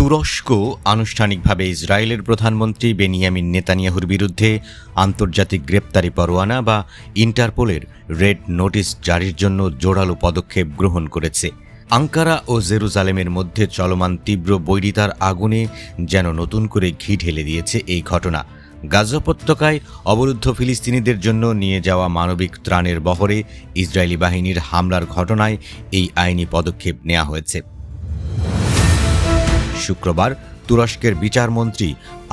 তুরস্ক আনুষ্ঠানিকভাবে ইসরায়েলের প্রধানমন্ত্রী বেনিয়ামিন নেতানিয়াহুর বিরুদ্ধে আন্তর্জাতিক গ্রেপ্তারি পরোয়ানা বা ইন্টারপোলের রেড নোটিশ জারির জন্য জোরালো পদক্ষেপ গ্রহণ করেছে। আঙ্কারা ও জেরুজালেমের মধ্যে চলমান তীব্র বৈরিতার আগুনে যেন নতুন করে ঘি ঢেলে দিয়েছে এই ঘটনা। গাজা উপত্যকায় অবরুদ্ধ ফিলিস্তিনিদের জন্য নিয়ে যাওয়া মানবিক ত্রাণের বহরে ইসরায়েলি বাহিনীর হামলার ঘটনায় এই আইনি পদক্ষেপ নেওয়া হয়েছে। শুক্রবার তুরস্কের বিচারমন্ত্রী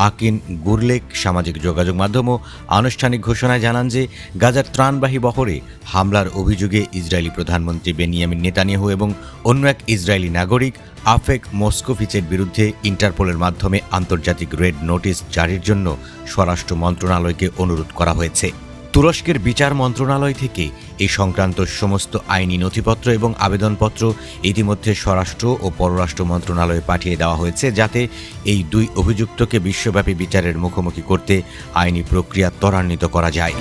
আকিন গুরলেক সামাজিক যোগাযোগ মাধ্যমও আনুষ্ঠানিক ঘোষণায় জানান যে গাজার ত্রাণবাহী বহরে হামলার অভিযোগে ইসরায়েলি প্রধানমন্ত্রী বেনিয়ামিন নেতানিয়াহু এবং অন্য এক ইসরায়েলি নাগরিক আফেক মোস্কোভিচের বিরুদ্ধে ইন্টারপোলের মাধ্যমে আন্তর্জাতিক রেড নোটিশ জারির জন্য স্বরাষ্ট্র মন্ত্রণালয়কে অনুরোধ করা হয়েছে। তুরস্কের বিচার মন্ত্রণালয় থেকে এই সংক্রান্ত সমস্ত আইনি নথিপত্র এবং আবেদনপত্র ইতিমধ্যে স্বরাষ্ট্র ও পররাষ্ট্র মন্ত্রণালয়ে পাঠিয়ে দেওয়া হয়েছে, যাতে এই দুই অভিযুক্তকে বিশ্বব্যাপী বিচারের মুখোমুখি করতে আইনি প্রক্রিয়া ত্বরান্বিত করা যায়।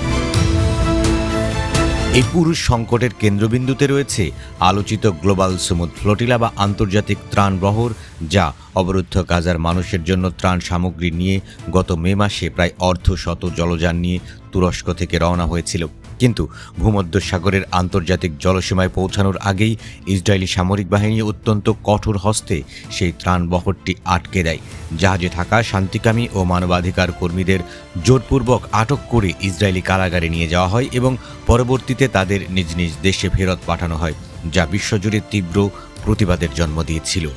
এই পুরো সংকটের কেন্দ্রবিন্দুতে রয়েছে আলোচিত গ্লোবাল সমুদ ফ্লোটিলা বা আন্তর্জাতিক ত্রাণ বহর, যা অবরুদ্ধ গাজার মানুষের জন্য ত্রাণ সামগ্রী নিয়ে গত মে মাসে প্রায় অর্ধশত জলযান নিয়ে তুরস্ক থেকে রওনা হয়েছিল। কিন্তু ভূমধ্যসাগরের আন্তর্জাতিক জলসীমায় পৌঁছানোর আগেই ইসরায়েলি সামরিক বাহিনী অত্যন্ত কঠোর হস্তে সেই ত্রাণ বহরটি আটকে দেয়। জাহাজে থাকা শান্তিকামী ও মানবাধিকার কর্মীদের জোরপূর্বক আটক করে ইসরায়েলি কারাগারে নিয়ে যাওয়া হয় এবং পরবর্তীতে তাদের নিজ নিজ দেশে ফেরত পাঠানো হয়, যা বিশ্বজুড়ে তীব্র প্রতিবাদের জন্ম দিয়েছিল।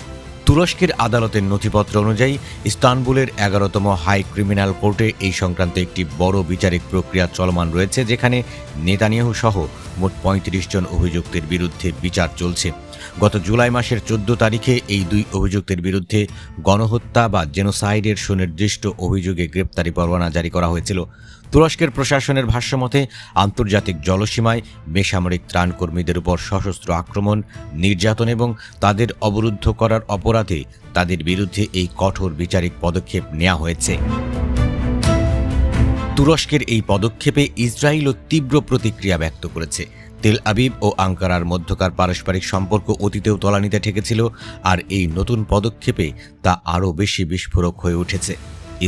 তুরস্কের আদালতের নথিপত্র অনুযায়ী ইস্তানবুলের 11তম হাই ক্রিমিনাল কোর্টে এই সংক্রান্ত একটি বড় বিচারিক প্রক্রিয়া চলমান রয়েছে, যেখানে নেতানিয়াহু সহ মোট 35 জন অভিযুক্তের বিরুদ্ধে বিচার চলছে। গত জুলাই মাসের 14 তারিখে এই দুই অভিযুক্তের বিরুদ্ধে গণহত্যা বা জেনোসাইডের সুনির্দিষ্ট অভিযোগে গ্রেপ্তারি পরোয়ানা জারি করা হয়েছিল। তুরস্কের প্রশাসনের ভাষ্যমতে আন্তর্জাতিক জলসীমায় বেসামরিক ত্রাণকর্মীদের উপর সশস্ত্র আক্রমণ, নির্যাতন এবং তাদের অবরুদ্ধ করার অপরাধে তাদের বিরুদ্ধে এই কঠোর বিচারিক পদক্ষেপ নেওয়া হয়েছে। তুরস্কের এই পদক্ষেপে ইসরায়েলও তীব্র প্রতিক্রিয়া ব্যক্ত করেছে। তেল আবিব ও আঙ্কারার মধ্যকার পারস্পরিক সম্পর্ক অতীতেও তলানিতে ঠেকেছিল, আর এই নতুন পদক্ষেপে তা আরও বেশি বিস্ফোরক হয়ে উঠেছে।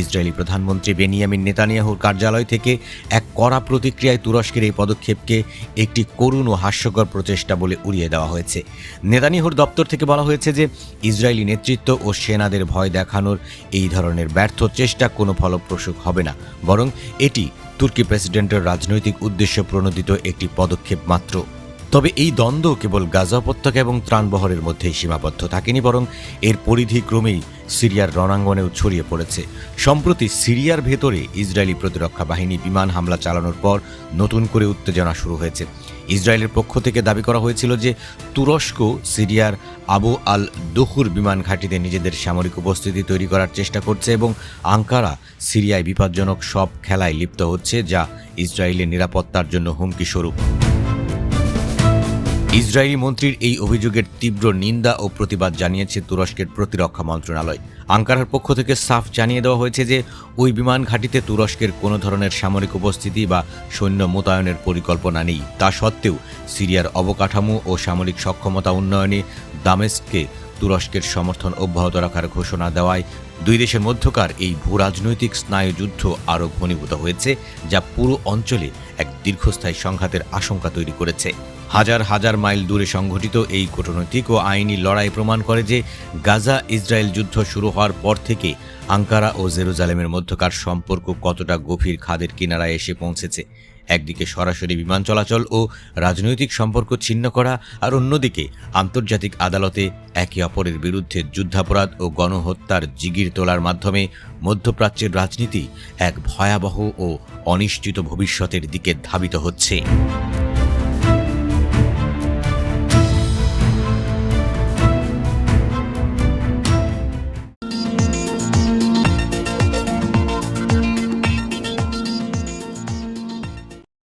ইসরায়েলি প্রধানমন্ত্রী বেনিয়ামিন নেতানিয়াহুর কার্যালয় থেকে এক কড়া প্রতিক্রিয়ায় তুরস্কের এই পদক্ষেপকে একটি করুণ ও হাস্যকর প্রচেষ্টা বলে উড়িয়ে দেওয়া হয়েছে। নেতানিয়াহুর দপ্তর থেকে বলা হয়েছে যে ইসরায়েলি নেতৃত্ব ও সেনাদের ভয় দেখানোর এই ধরনের ব্যর্থ চেষ্টা কোনো ফলপ্রসূ হবে না, বরং এটি তুর্কি প্রেসিডেন্টের রাজনৈতিক উদ্দেশ্য প্রণোদিত একটি পদক্ষেপ মাত্র। তবে এই দ্বন্দ্ব কেবল গাজা উপত্যকা এবং ত্রাণবহরের মধ্যেই সীমাবদ্ধ থাকেনি, বরং এর পরিধি ক্রমেই সিরিয়ার রণাঙ্গনেও ছড়িয়ে পড়েছে। সম্প্রতি সিরিয়ার ভেতরে ইসরায়েলি প্রতিরক্ষা বাহিনী বিমান হামলা চালানোর পর নতুন করে উত্তেজনা শুরু হয়েছে। ইসরায়েলের পক্ষ থেকে দাবি করা হয়েছিল যে তুরস্ক সিরিয়ার আবু আল দুহুর বিমান ঘাঁটিতে নিজেদের সামরিক উপস্থিতি তৈরি করার চেষ্টা করছে এবং আঙ্কারা সিরিয়ায় বিপজ্জনক সব খেলায় লিপ্ত হচ্ছে, যা ইসরায়েলের নিরাপত্তার জন্য হুমকি স্বরূপ। ইসরায়েলি মন্ত্রীর এই অভিযোগের তীব্র নিন্দা ও প্রতিবাদ জানিয়েছে তুরস্কের প্রতিরক্ষা মন্ত্রণালয়। আঙ্কারার পক্ষ থেকে সাফ জানিয়ে দেওয়া হয়েছে যে ওই বিমান ঘাঁটিতে তুরস্কের কোনো ধরনের সামরিক উপস্থিতি বা সৈন্য মোতায়েনের পরিকল্পনা নেই। তা সত্ত্বেও সিরিয়ার অবকাঠামো ও সামরিক সক্ষমতা উন্নয়নে দামেস্ককে তুরস্কের সমর্থন অব্যাহত রাখার ঘোষণা দেওয়ায় দুই দেশের মধ্যকার এই ভূরাজনৈতিক স্নায়ুযুদ্ধ আরও ঘনীভূত হয়েছে, যা পুরো অঞ্চলে এক দীর্ঘস্থায়ী সংঘাতের আশঙ্কা তৈরি করেছে। হাজার হাজার মাইল দূরে সংঘটিত এই কূটনৈতিক ও আইনি লড়াই প্রমাণ করে যে গাজা ইসরায়েল যুদ্ধ শুরু হওয়ার পর থেকে আঙ্কারা ও জেরুজালেমের মধ্যকার সম্পর্ক কতটা গভীর খাদের কিনারায় এসে পৌঁছেছে। একদিকে সরাসরি বিমান চলাচল ও রাজনৈতিক সম্পর্ক ছিন্ন করা, আর অন্যদিকে আন্তর্জাতিক আদালতে একে অপরের বিরুদ্ধে যুদ্ধাপরাধ ও গণহত্যার জিগির তোলার মাধ্যমে মধ্যপ্রাচ্যের রাজনীতি এক ভয়াবহ ও অনিশ্চিত ভবিষ্যতের দিকে ধাবিত হচ্ছে।